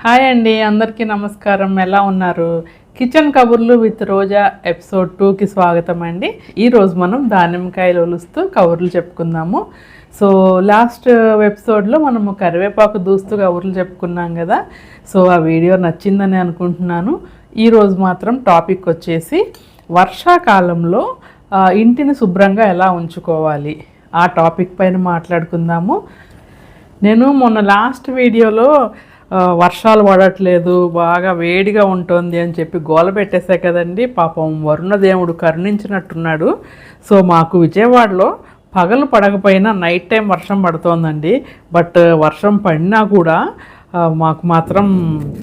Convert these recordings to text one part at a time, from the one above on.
Hi అండి, అందరికీ నమస్కారం. ఎలా ఉన్నారు? కిచెన్ కబుర్లు విత్ రోజా ఎపిసోడ్ 2కి స్వాగతం అండి. ఈరోజు మనం దానిమ్మకాయలు ఒలుస్తూ కబుర్లు చెప్పుకుందాము. సో లాస్ట్ ఎపిసోడ్లో మనము కరివేపాకు దూస్తూ కబుర్లు చెప్పుకున్నాం కదా. సో ఆ వీడియో నచ్చిందని అనుకుంటున్నాను. ఈరోజు మాత్రం టాపిక్ వచ్చేసి వర్షాకాలంలో ఇంటిని శుభ్రంగా ఎలా ఉంచుకోవాలి ఆ టాపిక్ పైన మాట్లాడుకుందాము. నేను మొన్న లాస్ట్ వీడియోలో వర్షాలు పడట్లేదు, బాగా వేడిగా ఉంటుంది అని చెప్పి గోల పెట్టేసా కదండి. పాపం వరుణదేవుడు కరుణించినట్టున్నాడు. సో మాకు విజయవాడలో పగలు పడకపోయినా నైట్ టైం వర్షం పడుతోందండి. బట్ వర్షం పడినా కూడా మాకు మాత్రం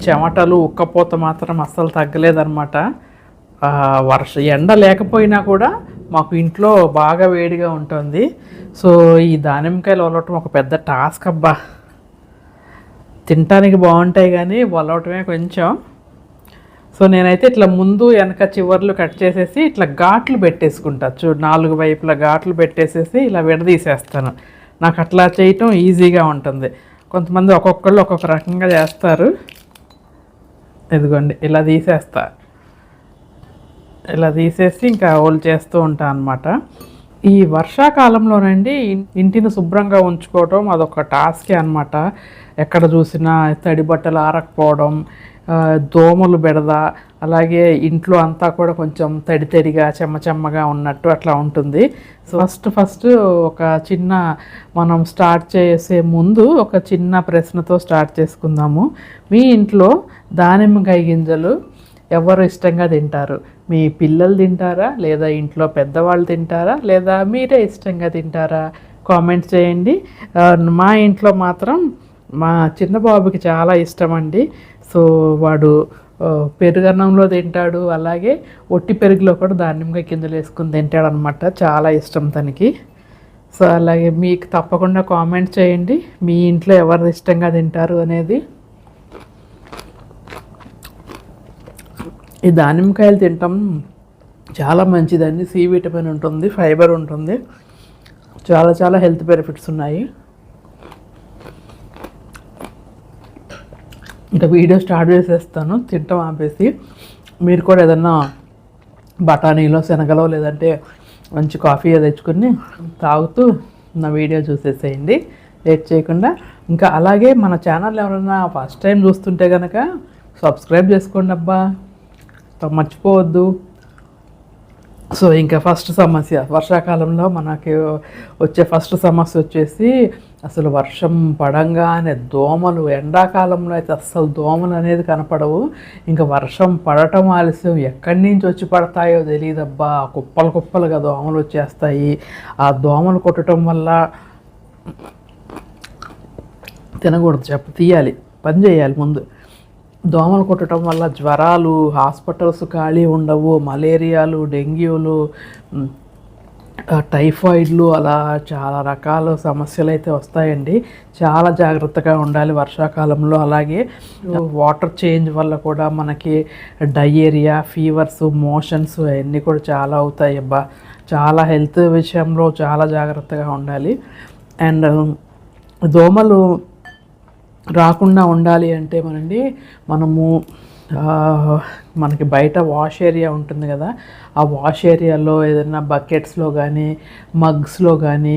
చెమటలు ఉక్కపోత మాత్రం అస్సలు తగ్గలేదన్నమాట. ఎండ లేకపోయినా కూడా మాకు ఇంట్లో బాగా వేడిగా ఉంటుంది. సో ఈ దానిమ్మకాయలు వలవటం ఒక పెద్ద టాస్క్ అబ్బా. తినటానికి బాగుంటాయి కానీ వలవటమే కొంచెం. సో నేనైతే ఇట్లా ముందు వెనక చివర్లు కట్ చేసేసి ఇట్లా ఘాట్లు పెట్టేసుకుంటా. 4 వైపులా ఘాట్లు పెట్టేసేసి ఇలా విడదీసేస్తాను. నాకు అట్లా చేయటం ఈజీగా ఉంటుంది. కొంతమంది ఒక్కొక్కళ్ళు ఒక్కొక్క రకంగా చేస్తారు. ఇదిగోండి ఇలా తీసేస్తా. ఇలా తీసేసి ఇంకా ఓల్ చేస్తూ ఉంటాను అనమాట. ఈ వర్షాకాలంలోనండి ఇంటిని శుభ్రంగా ఉంచుకోవడం అదొక టాస్కే అనమాట. ఎక్కడ చూసినా తడి బట్టలు ఆరకపోవడం, దోమలు బెడద, అలాగే ఇంట్లో అంతా కూడా కొంచెం తడిగా చెమ్మగా ఉన్నట్టు అట్లా ఉంటుంది. సో ఫస్ట్ ఒక చిన్న మనం స్టార్ట్ చేసే ముందు ఒక చిన్న ప్రశ్నతో స్టార్ట్ చేసుకుందాము. మీ ఇంట్లో దానిమ్మకాయ గింజలు ఎవరు ఇష్టంగా తింటారు? మీ పిల్లలు తింటారా, లేదా ఇంట్లో పెద్దవాళ్ళు తింటారా, లేదా మీరే ఇష్టంగా తింటారా? కామెంట్ చేయండి. మా ఇంట్లో మాత్రం మా చిన్న బాబుకి చాలా ఇష్టం అండి. సో వాడు పెరుగన్నంలో తింటాడు, అలాగే ఒట్టి పెరుగులో కూడా దానిమ్మకాయ గింజలు వేసుకుని తింటాడు అనమాట. చాలా ఇష్టం తనకి. సో అలాగే మీకు తప్పకుండా కామెంట్ చేయండి మీ ఇంట్లో ఎవరు ఇష్టంగా తింటారు అనేది. ఈ దానిమ్మకాయలు తినటం చాలా మంచిదండి. సి విటమిన్ ఉంటుంది, ఫైబర్ ఉంటుంది, చాలా హెల్త్ బెనిఫిట్స్ ఉన్నాయి. ఇంకా వీడియో స్టార్ట్ చేసేస్తాను తింటాం ఆపేసి. మీరు కూడా ఏదన్నా బఠానీలో శనగలో లేదంటే మంచి కాఫీ తెచ్చుకొని తాగుతూ నా వీడియో చూసేసేయండి లేట్ చేయకుండా. ఇంకా అలాగే మన ఛానల్ ఎవరైనా ఫస్ట్ టైం చూస్తుంటే కనుక సబ్స్క్రైబ్ చేసుకోండి అబ్బా, మర్చిపోవద్దు. సో ఇంకా ఫస్ట్ సమస్య, వర్షాకాలంలో మనకి వచ్చే ఫస్ట్ సమస్య వచ్చేసి అసలు వర్షం పడంగానే దోమలు. ఎండాకాలంలో అయితే అస్సలు దోమలు అనేది కనపడవు. ఇంకా వర్షం పడటం ఆలస్యం, ఎక్కడి నుంచి వచ్చి పడతాయో తెలియదబ్బా. కుప్పలుగా దోమలు వచ్చేస్తాయి. ఆ దోమలు కొట్టడం వల్ల తినకూడదు, తీయాలి, పని చేయాలి ముందు. దోమలు కొట్టడం వల్ల జ్వరాలు, హాస్పిటల్స్ ఖాళీ ఉండవు, మలేరియాలు, డెంగ్యూలు, టైఫాయిడ్లు, అలా చాలా రకాల సమస్యలు అయితే వస్తాయండి. చాలా జాగ్రత్తగా ఉండాలి వర్షాకాలంలో. అలాగే వాటర్ చేంజ్ వల్ల కూడా మనకి డయేరియా, ఫీవర్స్, మోషన్స్ అవన్నీ కూడా చాలా అవుతాయి అబ్బా. చాలా హెల్త్ విషయంలో చాలా జాగ్రత్తగా ఉండాలి. అండ్ దోమలు రాకుండా ఉండాలి అంటే మనకి బయట వాష్ ఏరియా ఉంటుంది కదా, ఆ వాష్ ఏరియాలో ఏదైనా బకెట్స్లో కానీ మగ్స్లో కానీ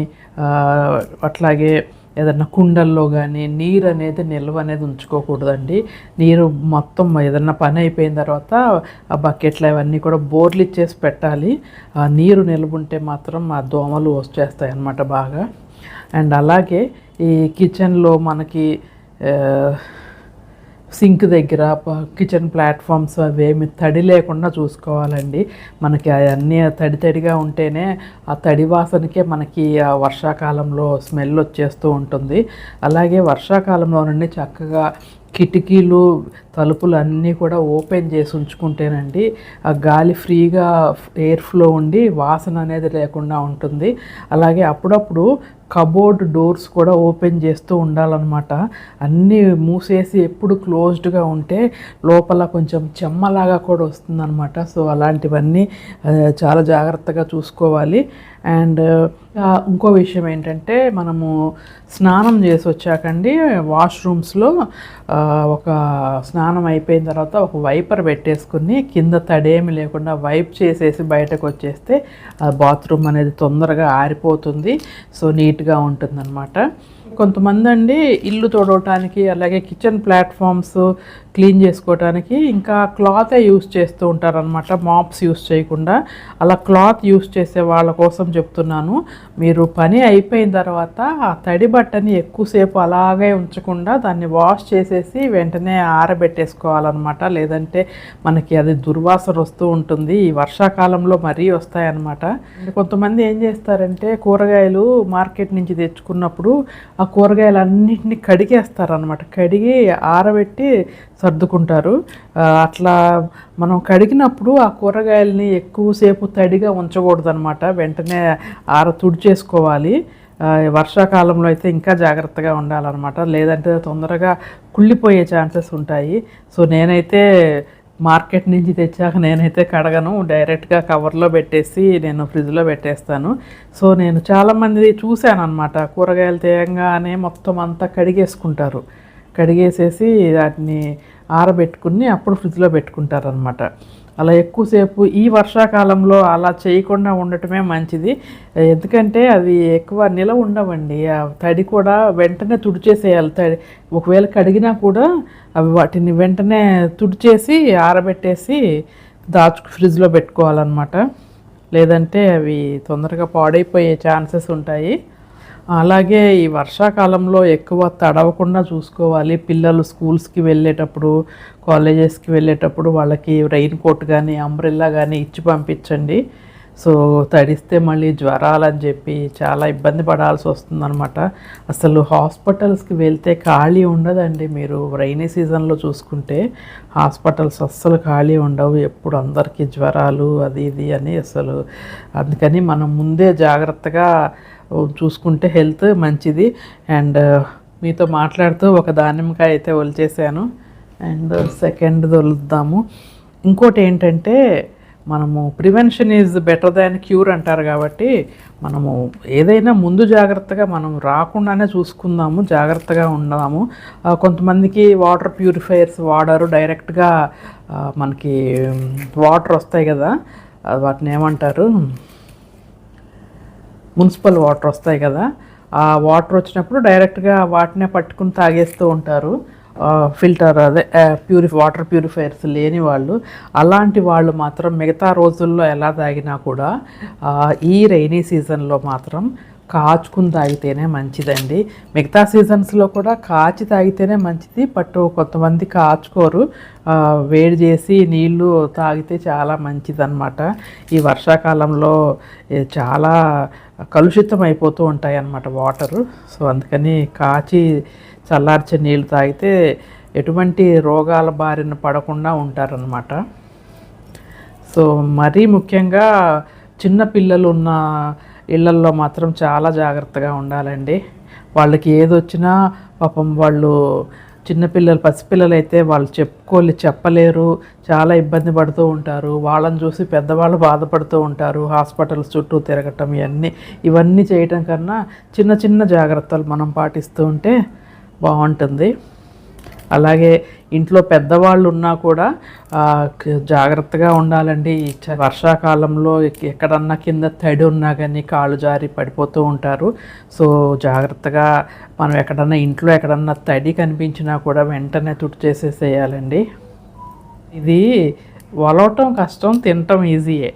అట్లాగే ఏదైనా కుండల్లో కానీ నీరు అనేది నిల్వ అనేది ఉంచుకోకూడదండి. నీరు మొత్తం ఏదన్నా పని అయిపోయిన తర్వాత ఆ బకెట్లు అవన్నీ కూడా బోర్లు ఇచ్చేసి పెట్టాలి. ఆ నీరు నిల్వ ఉంటే మాత్రం ఆ దోమలు వచ్చేస్తాయి అన్నమాట బాగా. అండ్ అలాగే ఈ కిచెన్లో మనకి సింక్ దగ్గర, కిచెన్ ప్లాట్ఫామ్స్ అవేమి తడి లేకుండా చూసుకోవాలండి. మనకి అవన్నీ తడిగా ఉంటేనే ఆ తడి వాసనకే మనకి ఆ వర్షాకాలంలో స్మెల్ వచ్చేస్తూ ఉంటుంది. అలాగే వర్షాకాలంలోనండి చక్కగా కిటికీలు, తలుపులు అన్నీ కూడా ఓపెన్ చేసి ఉంచుకుంటేనండి ఆ గాలి ఫ్రీగా ఎయిర్ ఫ్లో ఉండి వాసన అనేది లేకుండా ఉంటుంది. అలాగే అప్పుడప్పుడు కబోర్డ్ డోర్స్ కూడా ఓపెన్ చేస్తూ ఉండాలన్నమాట. అన్నీ మూసేసి ఎప్పుడు క్లోజ్డ్గా ఉంటే లోపల కొంచెం చెమ్మలాగా కూడా వస్తుందన్నమాట. సో అలాంటివన్నీ చాలా జాగ్రత్తగా చూసుకోవాలి. అండ్ ఇంకో విషయం ఏంటంటే మనము స్నానం చేసి వచ్చాకండి వాష్రూమ్స్లో ఒక స్నానం అయిపోయిన తర్వాత ఒక వైపర్ పెట్టేసుకుని కింద తడేమి లేకుండా వైప్ చేసేసి బయటకు వచ్చేస్తే ఆ బాత్రూమ్ అనేది తొందరగా ఆరిపోతుంది. సో నీట్గా ఉంటుందన్నమాట. కొంతమంది అండి ఇల్లు తొడవటానికి అలాగే కిచెన్ ప్లాట్ఫామ్స్ క్లీన్ చేసుకోవటానికి ఇంకా క్లాతే యూస్ చేస్తూ ఉంటారనమాట, మాప్స్ యూస్ చేయకుండా. అలా క్లాత్ యూస్ చేసే వాళ్ళ కోసం చెప్తున్నాను, మీరు పని అయిపోయిన తర్వాత ఆ తడి బట్టని ఎక్కువసేపు అలాగే ఉంచకుండా దాన్ని వాష్ చేసేసి వెంటనే ఆరబెట్టేసుకోవాలన్నమాట. లేదంటే మనకి అది దుర్వాసన వస్తూ ఉంటుంది. ఈ వర్షాకాలంలో మరీ వస్తాయన్నమాట. కొంతమంది ఏం చేస్తారంటే కూరగాయలు మార్కెట్ నుంచి తెచ్చుకున్నప్పుడు ఆ కూరగాయలన్నింటినీ కడిగేస్తారనమాట. కడిగి ఆరబెట్టి సర్దుకుంటారు. అట్లా మనం కడిగినప్పుడు ఆ కూరగాయలని ఎక్కువసేపు తడిగా ఉంచకూడదు అనమాట. వెంటనే తుడిచేసుకోవాలి. వర్షాకాలంలో అయితే ఇంకా జాగ్రత్తగా ఉండాలన్నమాట, లేదంటే తొందరగా కుళ్ళిపోయే ఛాన్సెస్ ఉంటాయి. సో నేనైతే మార్కెట్ నుంచి తెచ్చాక నేనైతే కడగను, డైరెక్ట్గా కవర్లో పెట్టేసి నేను ఫ్రిడ్జ్లో పెట్టేస్తాను. సో నేను చాలామంది చూశాను అనమాట, కూరగాయలు తేయంగానే మొత్తం అంతా కడిగేసుకుంటారు. కడిగేసేసి వాటిని ఆరబెట్టుకుని అప్పుడు ఫ్రిడ్జ్లో పెట్టుకుంటారనమాట. అలా ఎక్కువసేపు ఈ వర్షాకాలంలో అలా చేయకుండా ఉండటమే మంచిది. ఎందుకంటే అవి ఎక్కువ నిలవ ఉండవండి. ఆ తడి కూడా వెంటనే తుడిచేసేయాలి. తడి ఒకవేళ కడిగినా కూడా అవి వాటిని వెంటనే తుడిచేసి ఆరబెట్టేసి ఫ్రిడ్జ్లో పెట్టుకోవాలన్నమాట. లేదంటే అవి తొందరగా పాడైపోయే ఛాన్సెస్ ఉంటాయి. అలాగే ఈ వర్షాకాలంలో ఎక్కువ తడవకుండా చూసుకోవాలి. పిల్లలు స్కూల్స్కి వెళ్ళేటప్పుడు, కాలేజెస్కి వెళ్ళేటప్పుడు వాళ్ళకి రెయిన్ కోట్ కానీ అంబ్రెల్లా కానీ ఇచ్చి పంపించండి. సో తడిస్తే మళ్ళీ జ్వరాలని చెప్పి చాలా ఇబ్బంది పడాల్సి వస్తుందన్నమాట. అసలు హాస్పిటల్స్కి వెళ్తే ఖాళీ ఉండదండి. మీరు రైనీ సీజన్లో చూసుకుంటే హాస్పిటల్స్ అస్సలు ఖాళీ ఉండవు. ఎప్పుడు అందరికీ జ్వరాలు అది ఇది అని అసలు. అందుకని మనం ముందే జాగ్రత్తగా చూసుకుంటే హెల్త్ మంచిది. అండ్ మీతో మాట్లాడుతూ ఒక దానిమ్మకాయ అయితే ఒలిచేసాను. And second వలుద్దాము. ఇంకోటి ఏంటంటే మనము prevention is better than cure అంటారు కాబట్టి మనము ఏదైనా ముందు జాగ్రత్తగా మనం రాకుండానే చూసుకుందాము, జాగ్రత్తగా ఉందాము. కొంతమందికి వాటర్ ప్యూరిఫైయర్స్ వాడరు, డైరెక్ట్గా మనకి వాటర్ వస్తాయి కదా, వాటిని ఏమంటారు, మున్సిపల్ వాటర్ వస్తాయి కదా, ఆ వాటర్ వచ్చినప్పుడు డైరెక్ట్గా వాటినే పట్టుకుని తాగేస్తూ ఉంటారు. ఫిల్టర్ అదే వాటర్ ప్యూరిఫైయర్స్ లేని వాళ్ళు. అలాంటి వాళ్ళు మాత్రం మిగతా రోజుల్లో ఎలా తాగినా కూడా ఈ రైనీ సీజన్లో మాత్రం కాచుకుని తాగితేనే మంచిదండి. మిగతా సీజన్స్లో కూడా కాచి తాగితేనే మంచిది. బట్ కొంతమంది కాచుకోరు, వేడి చేసి నీళ్ళు తాగితే చాలా మంచిదన్నమాట. ఈ వర్షాకాలంలో చాలా కలుషితం అయిపోతూ ఉంటాయి అన్నమాట వాటరు. సో అందుకని కాచి చల్లార్చే నీళ్ళు తాగితే ఎటువంటి రోగాల బారిన పడకుండా ఉంటారనమాట. సో మరీ ముఖ్యంగా చిన్న పిల్లలు ఉన్న ఇళ్లల్లో మాత్రం చాలా జాగ్రత్తగా ఉండాలండి. వాళ్ళకి ఏదొచ్చినా పాపం వాళ్ళు చిన్నపిల్లలు, పసిపిల్లలు అయితే వాళ్ళు చెప్పలేరు, చాలా ఇబ్బంది పడుతూ ఉంటారు. వాళ్ళని చూసి పెద్దవాళ్ళు బాధపడుతూ ఉంటారు. హాస్పిటల్స్ చుట్టూ తిరగటం ఇవన్నీ చేయటం కన్నా చిన్న చిన్న జాగ్రత్తలు మనం పాటిస్తూ ఉంటే బాగుంటుంది. అలాగే ఇంట్లో పెద్దవాళ్ళు ఉన్నా కూడా జాగ్రత్తగా ఉండాలండి. వర్షాకాలంలో ఎక్కడన్నా కింద తడి ఉన్నా కానీ కాళ్ళు జారి పడిపోతూ ఉంటారు. సో జాగ్రత్తగా మనం ఇంట్లో ఎక్కడన్నా తడి కనిపించినా కూడా వెంటనే తుడిచేసేసేయాలండి. ఇది వలవటం కష్టం, తినటం ఈజీయే.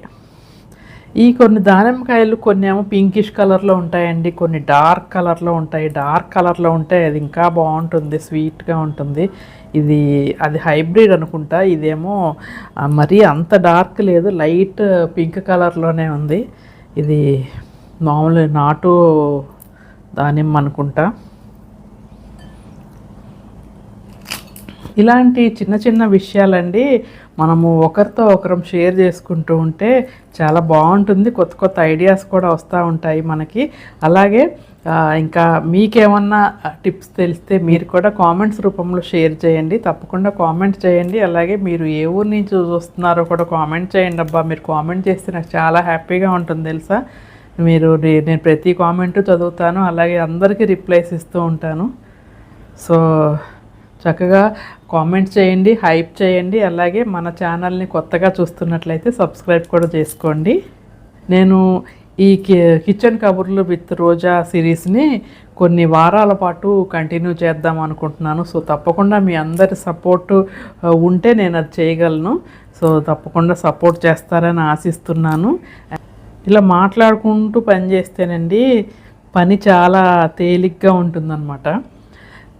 ఈ కొన్ని దానిమ్మకాయలు కొన్ని ఏమో పింకిష్ కలర్లో ఉంటాయండి, కొన్ని డార్క్ కలర్లో ఉంటాయి. డార్క్ కలర్లో ఉంటే అది ఇంకా బాగుంటుంది, స్వీట్గా ఉంటుంది. అది హైబ్రిడ్ అనుకుంటా. ఇదేమో మరీ అంత డార్క్ లేదు, లైట్ పింక్ కలర్లోనే ఉంది. ఇది మామూలు నాటు దానిమ్మ అనుకుంటా. ఇలాంటి చిన్న చిన్న విషయాలండి మనము ఒకరితో ఒకరం షేర్ చేసుకుంటూ ఉంటే చాలా బాగుంటుంది. కొత్త కొత్త ఐడియాస్ కూడా వస్తూ ఉంటాయి మనకి. అలాగే ఇంకా మీకేమన్నా టిప్స్ తెలిస్తే మీరు కూడా కామెంట్స్ రూపంలో షేర్ చేయండి. తప్పకుండా కామెంట్ చేయండి. అలాగే మీరు ఏ ఊరు నుంచి చూస్తున్నారో కూడా కామెంట్ చేయండి. అబ్బా, మీరు కామెంట్ చేస్తే నాకు చాలా హ్యాపీగా ఉంటుంది తెలుసా. నేను ప్రతి కామెంటు చదువుతాను, అలాగే అందరికీ రిప్లైస్ ఇస్తూ ఉంటాను. సో చక్కగా కామెంట్స్ చేయండి, హైప్ చేయండి. అలాగే మన ఛానల్ని కొత్తగా చూస్తున్నట్లయితే సబ్స్క్రైబ్ కూడా చేసుకోండి. నేను ఈ కిచెన్ కబుర్లు విత్ రోజా సిరీస్ని కొన్ని వారాల పాటు కంటిన్యూ చేద్దాం అనుకుంటున్నాను. సో తప్పకుండా మీ అందరి సపోర్టు ఉంటే నేను అది చేయగలను. సో తప్పకుండా సపోర్ట్ చేస్తారని ఆశిస్తున్నాను. ఇలా మాట్లాడుకుంటూ పని చేస్తేనండి పని చాలా తేలిగ్గా ఉంటుందన్నమాట.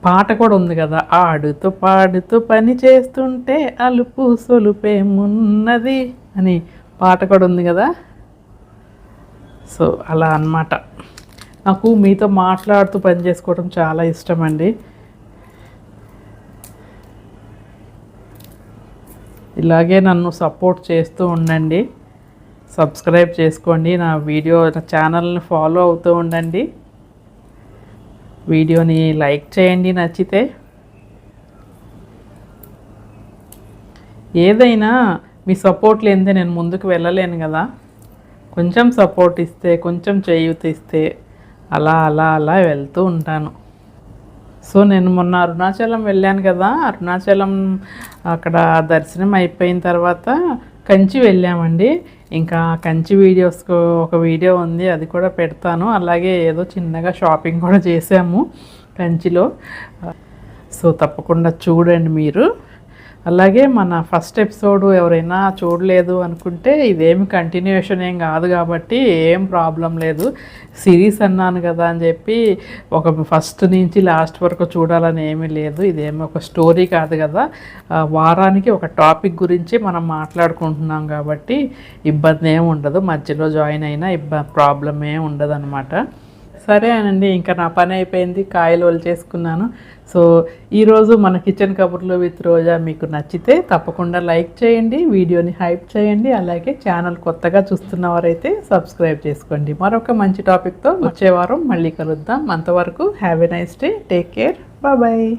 పాట కూడా ఉంది కదా, ఆడుతూ పాడుతూ పని చేస్తుంటే అలుపు సొలుపేమున్నది అని పాట కూడా ఉంది కదా. సో అలా అన్నమాట. నాకు మీతో మాట్లాడుతూ పని చేసుకోవడం చాలా ఇష్టం అండి. ఇలాగే నన్ను సపోర్ట్ చేస్తూ ఉండండి. సబ్స్క్రైబ్ చేసుకోండి, నా ఛానల్ని ఫాలో అవుతూ ఉండండి. వీడియోని లైక్ చేయండి నచ్చితే. ఏదైనా మీ సపోర్ట్ లేనిదే నేను ముందుకు వెళ్ళలేను కదా. కొంచెం సపోర్ట్ ఇస్తే, కొంచెం చేయూతిస్తే అలా అలా అలా వెళ్తూ ఉంటాను. సో నేను మొన్న అరుణాచలం వెళ్ళాను కదా. అరుణాచలం అక్కడ దర్శనం అయిపోయిన తర్వాత కంచి వెళ్ళామండి. ఇంకా కంచి వీడియోస్కు ఒక వీడియో ఉంది, అది కూడా పెడతాను. అలాగే ఏదో చిన్నగా షాపింగ్ కూడా చేసాము కంచిలో. సో తప్పకుండా చూడండి మీరు. అలాగే మన ఫస్ట్ ఎపిసోడ్ ఎవరైనా చూడలేదు అనుకుంటే ఇదేమి కంటిన్యూషన్ ఏం కాదు కాబట్టి ఏం ప్రాబ్లం లేదు. సిరీస్ అన్నాను కదా అని చెప్పి ఒక ఫస్ట్ నుంచి లాస్ట్ వరకు చూడాలని ఏమీ లేదు. ఇదేమి ఒక స్టోరీ కాదు కదా. వారానికి ఒక టాపిక్ గురించి మనం మాట్లాడుకుంటున్నాం కాబట్టి ఇబ్బంది ఏమి ఉండదు. మధ్యలో జాయిన్ అయినా ప్రాబ్లం ఏమి ఉండదు అనమాట. సరే అనండి, ఇంకా నా పని అయిపోయింది, కాయలు ఒలిచేసుకున్నాను. సో ఈరోజు మన కిచెన్ కబుర్లు విత్ రోజా మీకు నచ్చితే తప్పకుండా లైక్ చేయండి, వీడియోని హైప్ చేయండి. అలాగే ఛానల్ కొత్తగా చూస్తున్నవారైతే సబ్స్క్రైబ్ చేసుకోండి. మరొక మంచి టాపిక్తో వచ్చే వారం మళ్ళీ కలుద్దాం. అంతవరకు have a nice day, take care, bye.